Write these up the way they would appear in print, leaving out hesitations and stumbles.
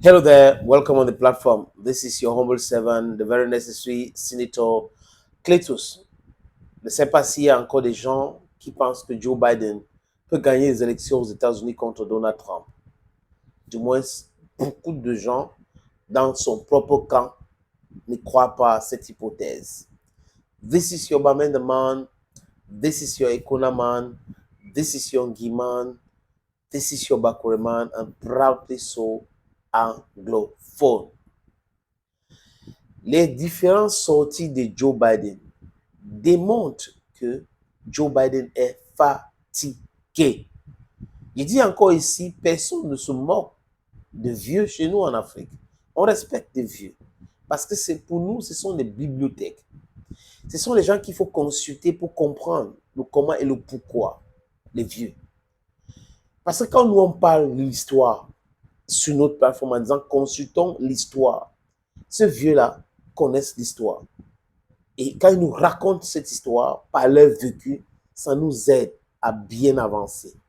Hello there, welcome on the platform. This is your humble servant, the very necessary Senator Cletus. Je ne sais pas s'il y a encore des gens qui pensent que Joe Biden peut gagner les élections aux États-Unis contre Donald Trump. Du moins, beaucoup de gens dans son propre camp ne croient pas à cette hypothèse. This is your Bamenda man, this is your Ekona man, this is your Ngi man, this is your Bakure man, and proudly so anglophone. Les différentes sorties de Joe Biden démontrent que Joe Biden est fatigué. Je dis encore ici, personne ne se moque de vieux chez nous en Afrique. On respecte les vieux. Parce que pour nous, ce sont des bibliothèques. Ce sont les gens qu'il faut consulter pour comprendre le comment et le pourquoi, les vieux. Parce que quand nous, on parle de l'histoire sur notre plateforme en disant consultons l'histoire, ce vieux-là connaissent l'histoire. Et quand ils nous racontent cette histoire par leur vécu, ça nous aide à bien avancer.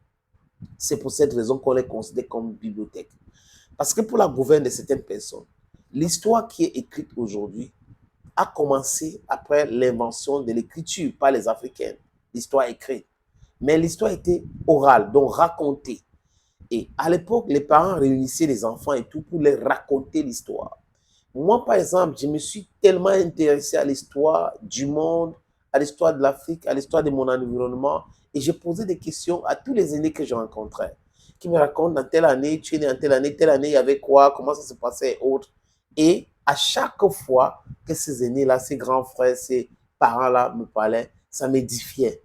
C'est pour cette raison qu'on les considère comme bibliothèque. Parce que pour la gouverne de certaines personnes, l'histoire qui est écrite aujourd'hui a commencé après l'invention de l'écriture par les Africains. L'histoire écrite. Mais l'histoire était orale, donc racontée. Et à l'époque, les parents réunissaient les enfants et tout pour leur raconter l'histoire. Moi, par exemple, je me suis tellement intéressé à l'histoire du monde, à l'histoire de l'Afrique, à l'histoire de mon environnement, et j'ai posé des questions à tous les aînés que je rencontrais, qui me racontent dans telle année, tu es né en telle année, il y avait quoi, comment ça se passait et autres. Et à chaque fois que ces aînés-là, ces grands frères, ces parents-là me parlaient, ça m'édifiait.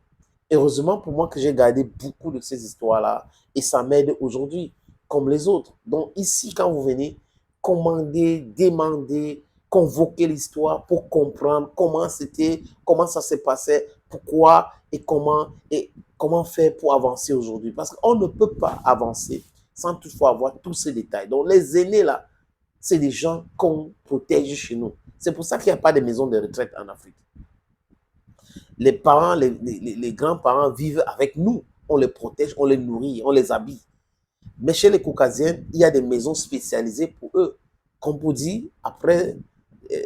Heureusement pour moi que j'ai gardé beaucoup de ces histoires-là, et ça m'aide aujourd'hui, comme les autres. Donc ici, quand vous venez, commander, demander, convoquer l'histoire pour comprendre comment c'était, comment ça s'est passé, pourquoi et comment faire pour avancer aujourd'hui. Parce qu'on ne peut pas avancer sans toutefois avoir tous ces détails. Donc les aînés là, c'est des gens qu'on protège chez nous. C'est pour ça qu'il n'y a pas de maison de retraite en Afrique. Les parents, les grands-parents vivent avec nous. On les protège, on les nourrit, on les habille. Mais chez les Caucasiens, il y a des maisons spécialisées pour eux. Comme vous dit, après,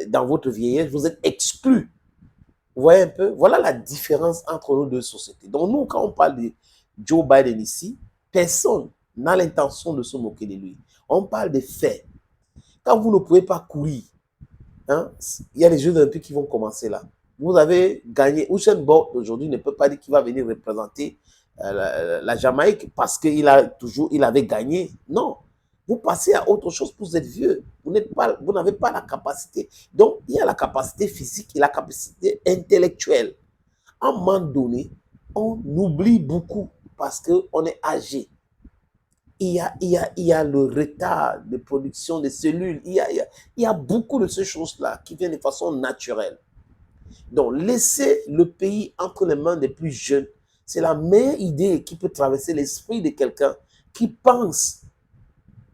dans votre vieillesse, vous êtes exclus. Vous voyez un peu? Voilà la différence entre nos deux sociétés. Donc nous, quand on parle de Joe Biden ici, personne n'a l'intention de se moquer de lui. On parle des faits. Quand vous ne pouvez pas courir, hein, il y a les Jeux olympiques qui vont commencer là. Vous avez gagné. Usain Bolt aujourd'hui ne peut pas dire qu'il va venir représenter la Jamaïque parce qu'il avait gagné. Non. Vous passez à autre chose pour être vieux. Vous n'avez pas la capacité. Donc, il y a la capacité physique et la capacité intellectuelle. À un moment donné, on oublie beaucoup parce qu'on est âgé. Il y a le retard de production des cellules. Il y a beaucoup de ces choses-là qui viennent de façon naturelle. Donc, laisser le pays entre les mains des plus jeunes, c'est la meilleure idée qui peut traverser l'esprit de quelqu'un qui pense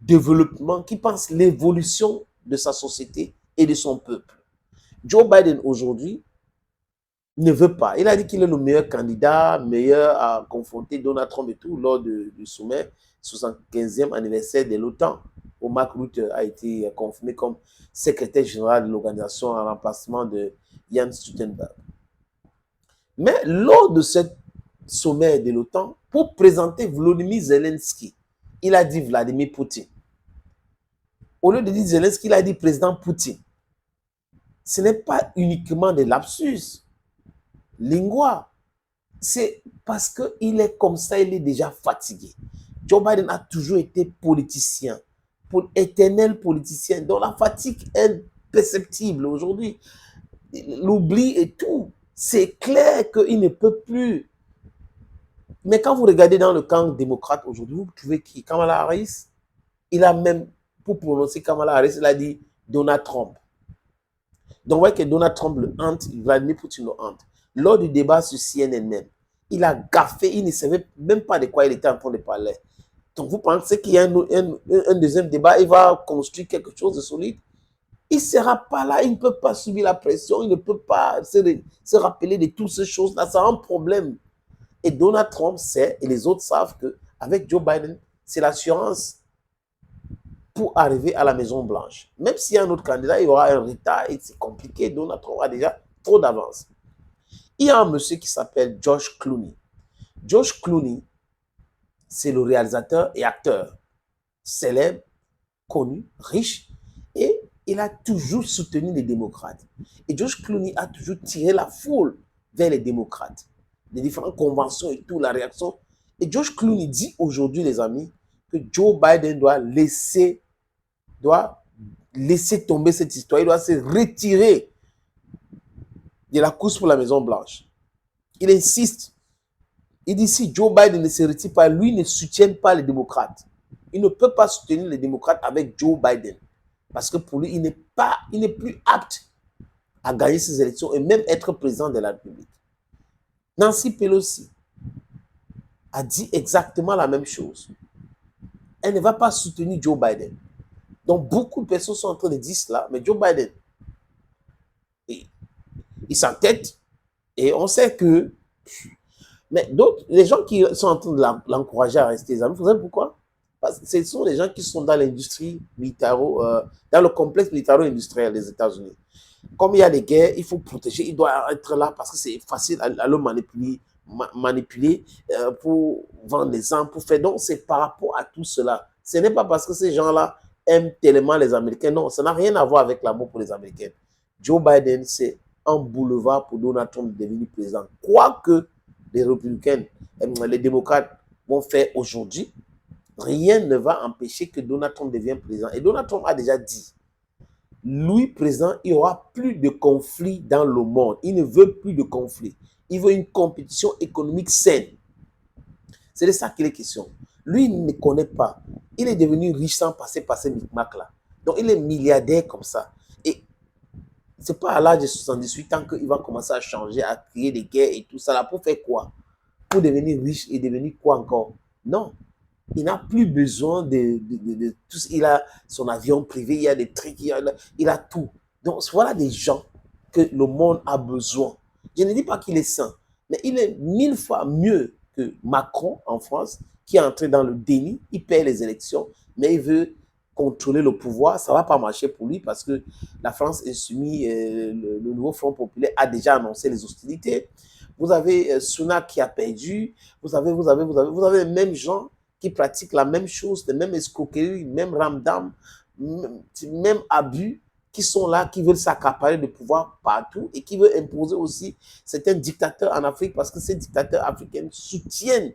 développement, qui pense l'évolution de sa société et de son peuple. Joe Biden aujourd'hui ne veut pas. Il a dit qu'il est le meilleur candidat, meilleur à confronter Donald Trump et tout lors du sommet 75e anniversaire de l'OTAN, où Mark Rutte a été confirmé comme secrétaire général de l'organisation en remplacement de Jens Stoltenberg. Mais lors de ce sommet de l'OTAN, pour présenter Volodymyr Zelensky, il a dit Vladimir Poutine. Au lieu de dire Zelensky, il a dit président Poutine. Ce n'est pas uniquement de lapsus lingua. C'est parce qu'il est comme ça, il est déjà fatigué. Joe Biden a toujours été politicien, éternel politicien, dont la fatigue est perceptible aujourd'hui. L'oubli et tout. C'est clair qu'il ne peut plus. Mais quand vous regardez dans le camp démocrate aujourd'hui, vous trouvez qui? Kamala Harris, il a même, pour prononcer Kamala Harris, il a dit Donald Trump. Donc, vous voyez que Donald Trump le hante, Vladimir Poutine le hante. Lors du débat sur CNN même, il a gaffé, il ne savait même pas de quoi il était en train de parler. Donc, vous pensez qu'il y a un deuxième débat, il va construire quelque chose de solide? Il ne sera pas là, il ne peut pas subir la pression, il ne peut pas se rappeler de toutes ces choses-là. C'est un problème. Et Donald Trump sait, et les autres savent qu'avec Joe Biden, c'est l'assurance. pour arriver à la Maison Blanche. Même s'il y a un autre candidat, il y aura un retard et c'est compliqué. Donald Trump a déjà trop d'avance. Il y a un monsieur qui s'appelle George Clooney. George Clooney, c'est le réalisateur et acteur célèbre, connu, riche, et il a toujours soutenu les démocrates. Et George Clooney a toujours tiré la foule vers les démocrates. Les différentes conventions et tout, la réaction. Et George Clooney dit aujourd'hui, les amis, que Joe Biden doit laisser tomber cette histoire. Il doit se retirer de la course pour la Maison Blanche. Il insiste. Il dit si Joe Biden ne se retire pas, lui ne soutient pas les démocrates. Il ne peut pas soutenir les démocrates avec Joe Biden. Parce que pour lui, il n'est plus apte à gagner ces élections et même être président de la République. Nancy Pelosi a dit exactement la même chose. Elle ne va pas soutenir Joe Biden. Donc beaucoup de personnes sont en train de dire cela, mais Joe Biden, il s'entête et on sait que... Mais d'autres, les gens qui sont en train de l'encourager à rester, vous savez pourquoi? Parce que ce sont les gens qui sont dans l'industrie dans le complexe militaro-industriel des États-Unis. Comme il y a des guerres, il faut protéger, il doit être là parce que c'est facile à le manipuler pour vendre des armes, pour faire. Donc, c'est par rapport à tout cela. Ce n'est pas parce que ces gens-là aiment tellement les Américains. Non, ça n'a rien à voir avec l'amour pour les Américains. Joe Biden, c'est un boulevard pour Donald Trump de devenir président. Quoi que les républicains, les démocrates vont faire aujourd'hui, rien ne va empêcher que Donald Trump devienne président. Et Donald Trump a déjà dit, lui, président, il n'y aura plus de conflits dans le monde. Il ne veut plus de conflits. Il veut une compétition économique saine. C'est de ça qu'il est question. Lui, il ne connaît pas. Il est devenu riche sans passer par ces micmacs-là. Donc, il est milliardaire comme ça. Et ce n'est pas à l'âge de 78 ans qu'il va commencer à changer, à créer des guerres et tout ça. Là, pour faire quoi? Pour devenir riche et devenir quoi encore? Non. Il n'a plus besoin de tout. Il a son avion privé, il y a des trucs, il a tout. Donc, voilà des gens que le monde a besoin. Je ne dis pas qu'il est sain, mais il est 1000 fois mieux que Macron en France, qui est entré dans le déni. Il perd les élections, mais il veut contrôler le pouvoir. Ça ne va pas marcher pour lui parce que la France insoumise, le nouveau Front populaire a déjà annoncé les hostilités. Vous avez Sunak qui a perdu. Vous avez les mêmes gens qui pratiquent la même chose, les mêmes escroqueries, même ramdam, même abus, qui sont là, qui veulent s'accaparer de pouvoir partout et qui veulent imposer aussi certains dictateurs en Afrique parce que ces dictateurs africains soutiennent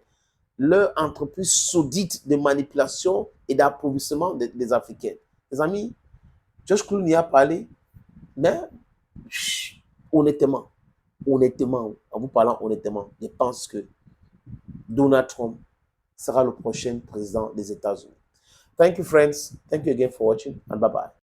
leur entreprise saudite de manipulation et d'appauvrissement des Africains. Les amis, George Clooney a parlé, mais honnêtement, en vous parlant honnêtement, je pense que Donald Trump sera le prochain président des États-Unis. Thank you, friends. Thank you again for watching, and bye-bye.